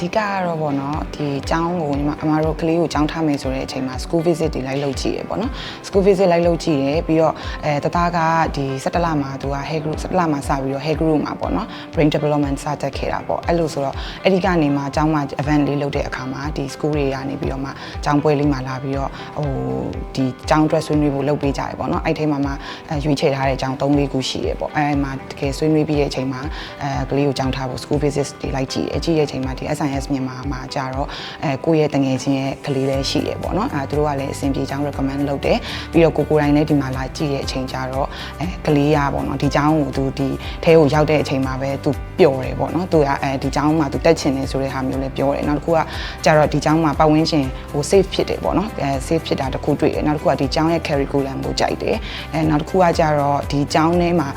ဓိကကတော့ပေါ့နော်ဒီကျောင်းကိုညီမအမတို့ကလေးကိုကျောင်းထားမယ်ဆိုတဲ့အချိန်မှာ school visit တွေလိုက်လုပ်ကြည့်ရပေါ့နော် school visit လိုက်လုပ်ကြည့်ရပြီးတော့တသားကဒီ17လမှာသူက hair group 17လမှာစပြီးတော့ hair group မှာပေါ့နော် brain development စတက်ခဲ့တာပေါ့အဲ့လိုဆိုတော့အဲ့ဒီကနေမှကျောင်းမှာ event လေးလုပ်တဲ့အခါမှာဒီ school တွေကနေပြီးတော့မှကျောင်းပွဲလေးမှာလာပြီးတော့ဒီကျောင်းအတွက်ဆွေးနွေးဖို့လုပ်ပေးကြရပေါ့နော်အဲ့ဒီမှာမှရွေးချယ်ထားတဲ့ကျောင်း3-4ခုရှိရပေါ့အဲ့မှာတကယ်ဆွေးနွေးပြီးတဲ့အချိန်မှာကလေးကိုကျောင်းထားဖို့ school visit တွေလိုက်ကြည့်ရကြည့်တဲ့အချိန်မှာဒီ SIS မြန်မာမှာကြတော့ကိုယ့်ရဲ့တငယ်ချင်းရဲ့ကလေးလည်းရှိရပေါ့နော်သူတို့ကလည်းအဆင်ပြေကျောင်း recommend လုပ်တယ်ပြီးတော့ကိုယ်တိုင်လည်းဒီမှာလာကြည့်တဲ့အချိန်ကြတော့ကလေးရပေါ့နော်ဒီကျောင်းကိုသူဒီထဲကိုရောက်တဲ့အချိန်မှာပဲသူပျော်တယ်ပေါ့နော်သူကဒီကျောင်းမှာသူတက်ချင်တယ်ဆိုတဲ့ဟာမျိုးလည်းပြောတယ်နောက်တစ်ခုကကြတော့ဒီကျောင်းမှာပတ်ဝန်းကျင်ဟို safe ဖြစ်တယ်ပေါ့နော်safe ဖြစ်တာတစ်ခုတွေ့တယ်နောက်တစ်ခုကဒီကျောင်းရဲ့ curriculum ကိုကြိုက်တယ်နောက်တစ်ခုကကြတော့ဒီကျောင်းထဲမှာ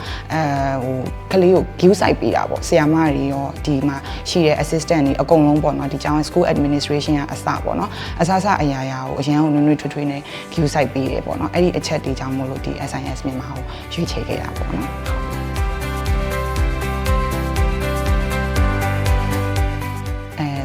ဟိုကလေးကို view site ပေးတာပေါ့ဆရာမတွေရောဒီမှာရှိတဲ့ assistant တွေအကုန်လုံးပေါ့နော်ဒီကျောင်း school administration ကအစပေါ့နော်အစအရာရာကိုအရန်ကိုနွေ့နွေ့ထွေးထွေးနဲ့ view site ပေးတယ်ပေါ့နော်အဲ့ဒီအချက်တွေကြောင့်မို့လို့ဒီ SIS မြန်မာကိုရွေးချယ်ခဲ့တာပေါ့နော်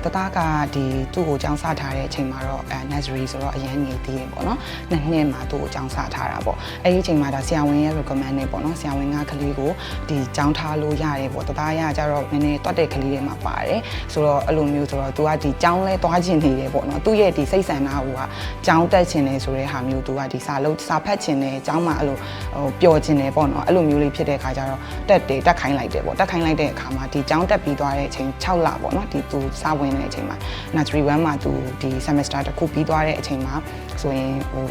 တသားကဒီသူ့ကိုကျောင်းစထားတဲ့အချိန်မှာတော့ nursery ဆိုတော့အရန်ငယ်သေးတယ်ပေါ့နော်နှစ်နှစ်မှာသူ့ကိုကျောင်းစထားတာပေါ့အဲ့ဒီအချိန်မှာဒါဆရာဝန်ရဲ့ recommend နဲ့ပေါ့နော်ဆရာဝန်ကကလေးကိုဒီကျောင်းထားလို့ရတယ်ပေါ့တသားရကြတော့နည်းနည်းတွတ်တဲ့ကလေးတွေမှာပါတယ်ဆိုတော့အဲ့လိုမျိုးဆိုတော့သူကဒီကျောင်းလဲသွားချင်နေတယ်ပေါ့နော်သူ့ရဲ့ဒီစိတ်ဆန္ဒကကျောင်းတက်ချင်တယ်ဆိုတဲ့ဟာမျိုးသူကဒီစာဖတ်ချင်တယ်ကျောင်းမှာအဲ့လိုပျော်ချင်တယ်ပေါ့နော်အဲ့လိုမျိုးလေးဖြစ်တဲ့အခါကျတော့တက်ခိုင်းလိုက်တယ်ပေါ့တက်ခိုင်းလိုက်တဲ့အခါမှာဒီကျောင်းတက်ပြီးသွားတဲ့အချိန်6လပေါ့နော်ဒီသူစဝင်တဲ့အချိန်မှာ nursery 1မှာသူဒီ semester တစ်ခုပြီးသွားတဲ့အချိန်မှာဆိုရင်ဟို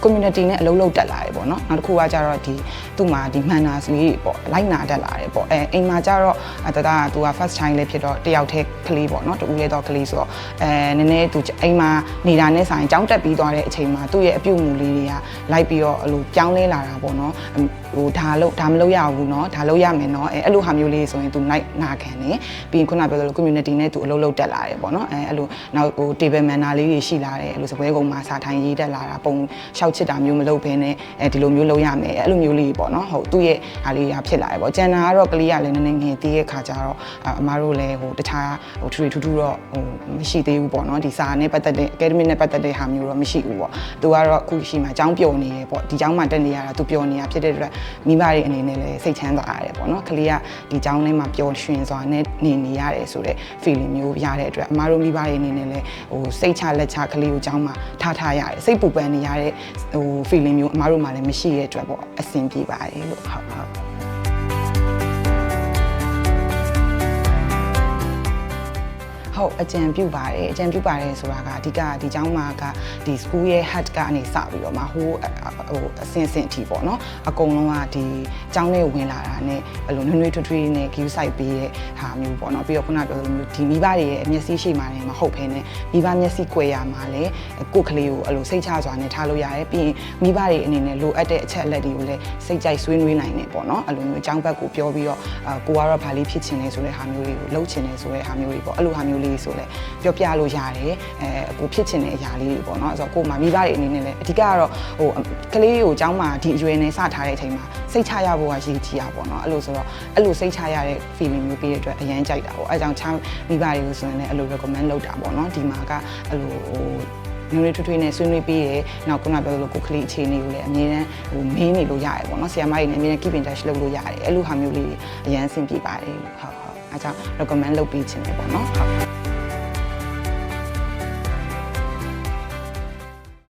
community နဲ့အလုပ်လုပ်တက်လာတယ်ပေါ့နော်နောက်တစ်ခုကကြတော့ဒီသူ့မှာဒီ manners လေးပေါ့လိုက်နာတက်လာတယ်ပေါ့အိမ်မှာကြတော့တသားသူက first child လေးဖြစ်တော့တယောက်တည်းကလေးပေါ့နော်တူရဲတော့ကလေးဆိုတော့နည်းနည်းသူအိမ်မှာနေတာနဲ့ဆိုင်ကျောင်းတက်ပြီးသွားတဲ့အချိန်မှာသူ့ရဲ့အပြုတ်မှုလေးတွေကလိုက်ပြီးတော့အဲ့လိုပြောင်းလဲလာတာပေါ့နော်ဟိုဒါမလုပ်ရဘူးเนาะဒါလုပ်ရမယ်เนาะအဲ့လိုဟာမျိုးလေးဆိုရင်သူလိုက်နာခံနေပြီးရင်ခုနပြောလို့ community နဲ့သူအလုပ်လုပ်တက်လာတယ်ပေါ့နော်အဲ့လိုနောက်ဟို table manner လေးတွေရှိလာတယ်အဲ့လိုစပွဲကုံမှာစာထိုင်ရေးတက်လာတာပုံရှောက်ချစ်တာမျိုးမလုပ်ဘဲနဲ့ဒီလိုမျိုးလုပ်ရမယ်အဲ့လိုမျိုးလေးပေါ့နော်ဟုတ်သူ့ရဲ့ဟာလေးဖြစ်လာတယ်ပေါ့ကျန်တာကတော့ကလေးကလည်းနည်းနည်းငယ်သေးတဲ့ခါကျတော့အမားတို့လည်းဟိုတခြားဟိုထူထူတော့ဟိုမရှိသေးဘူးပေါ့နော်ဒီစာနဲ့ပတ်သက်တဲ့ academic နဲ့ပတ်သက်တဲ့ဟာမျိုးတော့မရှိဘူးပေါ့သူကတော့အခုရှိမှအကြောင်းပျော်နေရပေါ့ဒီအကြောင်းမှတက်နေရတာသူပျော်နေတာဖြစ်တဲ့အတွက်မိဘတွေအနေနဲ့လည်းစိတ်ချမ်းသာရတယ်ပေါ့နော်ကလေးကဒီအကြောင်းလေးမှာပျော်ရွှင်စွာနဲ့နေရတယ်ဆိုတဲ့ feeling မျိုးရတဲ့အတွက်အမားတို့မိဘတွေအနေနဲ့လည်းဟိုစိတ်ချလက်ချကလေးကိုအကြောင်းမှာထားရတယ်စိတ်ပူပန်နေရတဲ့ဟို feeling မျိုးအမားတို့မှလည်းမရှိတဲ့အတွက်ပေါ့အဆင်ပြေပါတယ်လို့ဟုတ်ဟုတ်အကြံပြုပါတယ်ဆိုတာကအဓိကဒီကျောင်းမှာကဒီ school ရဲ့ head ကနေစပြီးတော့မှဟိုအစင်အထိပေါ့နော်အကုန်လုံးကဒီကျောင်းထဲဝင်လာတာနဲ့ဘယ်လိုနွေးနွေးထွေးထွေးနဲ့ view site ပေးတဲ့ဟာမျိုးပေါ့နော်ပြီးတော့ခုနပြောလိုမျိုးဒီမိဘတွေရဲ့မျက်စိရှိမှလည်းမဟုတ်ဘဲနဲ့မိဘမျက်စိကွယ်ရမှာလည်းကိုယ်ကလေးကိုအဲ့လိုစိတ်ချစွာနဲ့ထားလို့ရတယ်ပြီးရင်မိဘတွေအနေနဲ့လိုအပ်တဲ့အချက်အလက်တွေကိုလည်းစိတ်ကြိုက်ဆွေးနွေးနိုင်တယ်ပေါ့နော်အဲ့လိုမျိုးအကြောင်းဘက်ကိုပြောပြီးတော့ကိုကတော့ဗာလေးဖြစ်ချင်တယ်ဆိုတဲ့ဟာမျိုးတွေကိုလှုပ်ချင်တယ်ဆိုတဲ့ဟာမျိုးတွေပေါ့အဲ့လိုဟာမျိုးလေးဆိုလဲပြောပြလို့ရတယ်ကိုဖြစ်ချင်တဲ့အရာလေးတွေပေါ့နော်အဲ့တော့ကိုမှမိဘတွေအနေနဲ့လည်းအဓိကကတော့ဟိုကလေးကိုအကြောင်းမှာဒီအရွယ်နဲ့စထားတဲ့အချိန်မှာစိတ်ချရဖို့ကရည်ကြီးတာပေါ့နော်အဲ့လိုဆိုတော့အဲ့လိုစိတ်ချရတဲ့ feeling မျိုးပေးတဲ့အတွက်အရန်ကြိုက်တာပေါ့အဲကြောင့်ချမ်းမိဘတွေကိုဆိုရင်လည်းအဲ့လို recommend လုပ်တာပေါ့နော်ဒီမှာကအဲ့လိုဟိုမျိုးလေးထွေးနဲ့ဆွေးနွေးပြီးရနောက်ခုနပြောလို့ကိုကလေးအခြေအနေကိုလည်းအမြဲတမ်းဟိုမင်းနေလို့ရတယ်ပေါ့နော်ဆရာမကြီးနဲ့အမြဲတမ်း keep in touch လုပ်လို့ရတယ်အဲ့လိုဟာမျိုးလေးအရန်အဆင်ပြေပါတယ်ဟုတ်အဲကြောင့် recommend လုပ်ပေးခြင်းပဲပေါ့နော်ဟုတ်